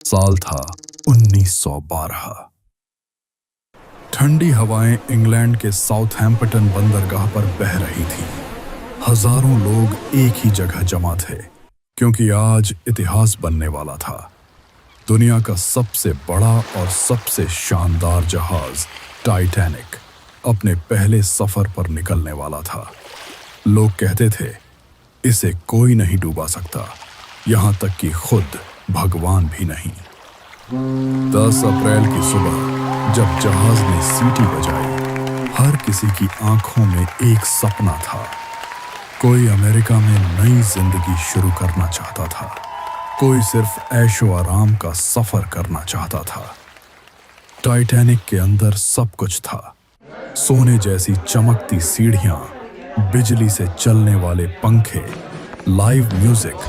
साल था 1912। ठंडी हवाएं इंग्लैंड के साउथहैम्पटन बंदरगाह पर बह रही थीं। हजारों लोग एक ही जगह जमा थे, क्योंकि आज इतिहास बनने वाला था। दुनिया का सबसे बड़ा और सबसे शानदार जहाज टाइटैनिक अपने पहले सफर पर निकलने वाला था। लोग कहते थे, इसे कोई नहीं डूबा सकता, यहां तक कि खुद भगवान भी नहीं। 10 अप्रैल की सुबह जब जहाज ने सीटी बजाई, हर किसी की आंखों में एक सपना था। कोई अमेरिका में नई जिंदगी शुरू करना चाहता था, कोई सिर्फ ऐशो आराम का सफर करना चाहता था। टाइटैनिक के अंदर सब कुछ था। सोने जैसी चमकती सीढ़ियां, बिजली से चलने वाले पंखे, लाइव म्यूजिक,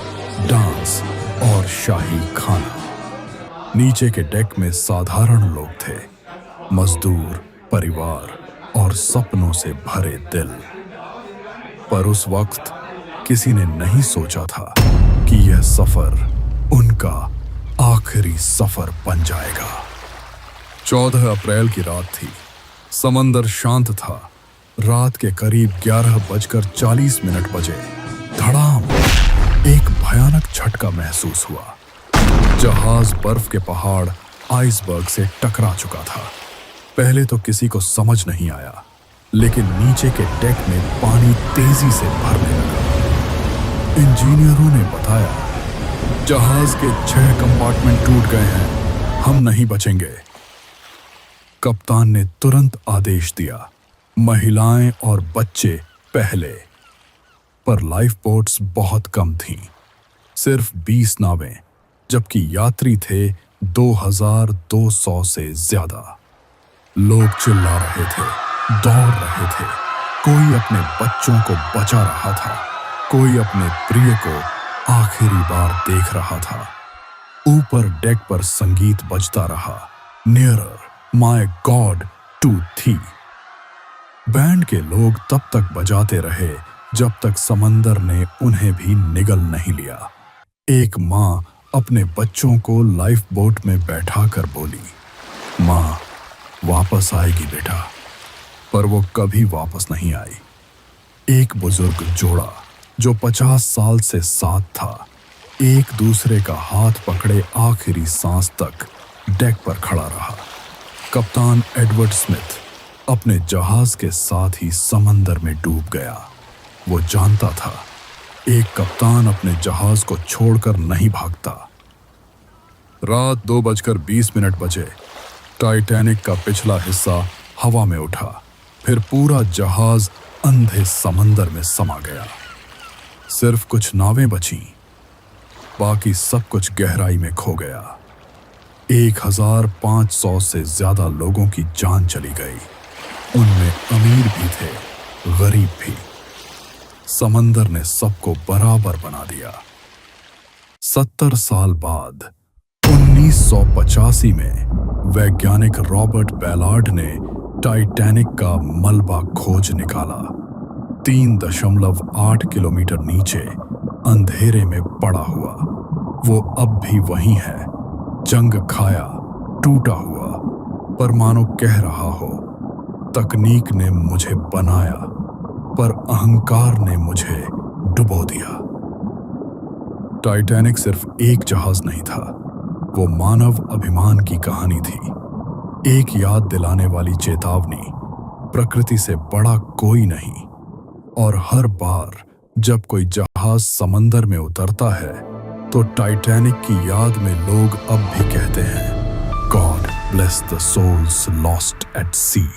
डांस और शाही खाना। नीचे के डेक में साधारण लोग थे, मजदूर, परिवार और सपनों से भरे दिल। पर उस वक्त किसी ने नहीं सोचा था कि यह सफर उनका आखिरी सफर बन जाएगा। 14 अप्रैल की रात थी। समंदर शांत था। रात के करीब 11:40 बजे धड़ाम एक भयानक झटका महसूस हुआ। जहाज बर्फ के पहाड़ आइसबर्ग से टकरा चुका था। पहले तो किसी को समझ नहीं आया, लेकिन नीचे के डेक में पानी तेजी से भरने लगा। इंजीनियरों ने बताया, जहाज के 6 कंपार्टमेंट टूट गए हैं, हम नहीं बचेंगे। कप्तान ने तुरंत आदेश दिया, महिलाएं और बच्चे पहले। पर लाइफ बोट्स बहुत कम थीं, सिर्फ 20 नावें, जबकि यात्री थे 2200 से ज्यादा। लोग चिल्ला रहे थे, दौड़ रहे थे। कोई अपने बच्चों को बचा रहा था, कोई अपने प्रिय को आखिरी बार देख रहा था। ऊपर डेक पर संगीत बजता रहा, नियरर माय गॉड टू थी। बैंड के लोग तब तक बजाते रहे जब तक समंदर ने उन्हें भी निगल नहीं लिया। एक माँ अपने बच्चों को लाइफ बोट में बैठाकर बोली, माँ वापस आएगी बेटा। पर वो कभी वापस नहीं आई। एक बुजुर्ग जोड़ा जो 50 साल से साथ था, एक दूसरे का हाथ पकड़े आखिरी सांस तक डेक पर खड़ा रहा। कप्तान एडवर्ड स्मिथ अपने जहाज के साथ ही समंदर में डूब गया। वो जानता था, एक कप्तान अपने जहाज को छोड़कर नहीं भागता। रात 2:20 बजे टाइटैनिक का पिछला हिस्सा हवा में उठा, फिर पूरा जहाज अंधे समंदर में समा गया। सिर्फ कुछ नावें बचीं, बाकी सब कुछ गहराई में खो गया। 1500 से ज्यादा लोगों की जान चली गई। उनमें अमीर भी थे, गरीब भी। समंदर ने सबको बराबर बना दिया। 70 साल बाद 1985 में वैज्ञानिक रॉबर्ट बैलार्ड ने टाइटैनिक का मलबा खोज निकाला। 3.8 किलोमीटर नीचे अंधेरे में पड़ा हुआ। वो अब भी वहीं है, जंग खाया, टूटा हुआ, पर मानो कह रहा हो, तकनीक ने मुझे बनाया, पर अहंकार ने मुझे डुबो दिया। टाइटैनिक सिर्फ एक जहाज नहीं था, वो मानव अभिमान की कहानी थी। एक याद दिलाने वाली चेतावनी, प्रकृति से बड़ा कोई नहीं। और हर बार जब कोई जहाज समंदर में उतरता है, तो टाइटैनिक की याद में लोग अब भी कहते हैं, God bless the souls lost at C.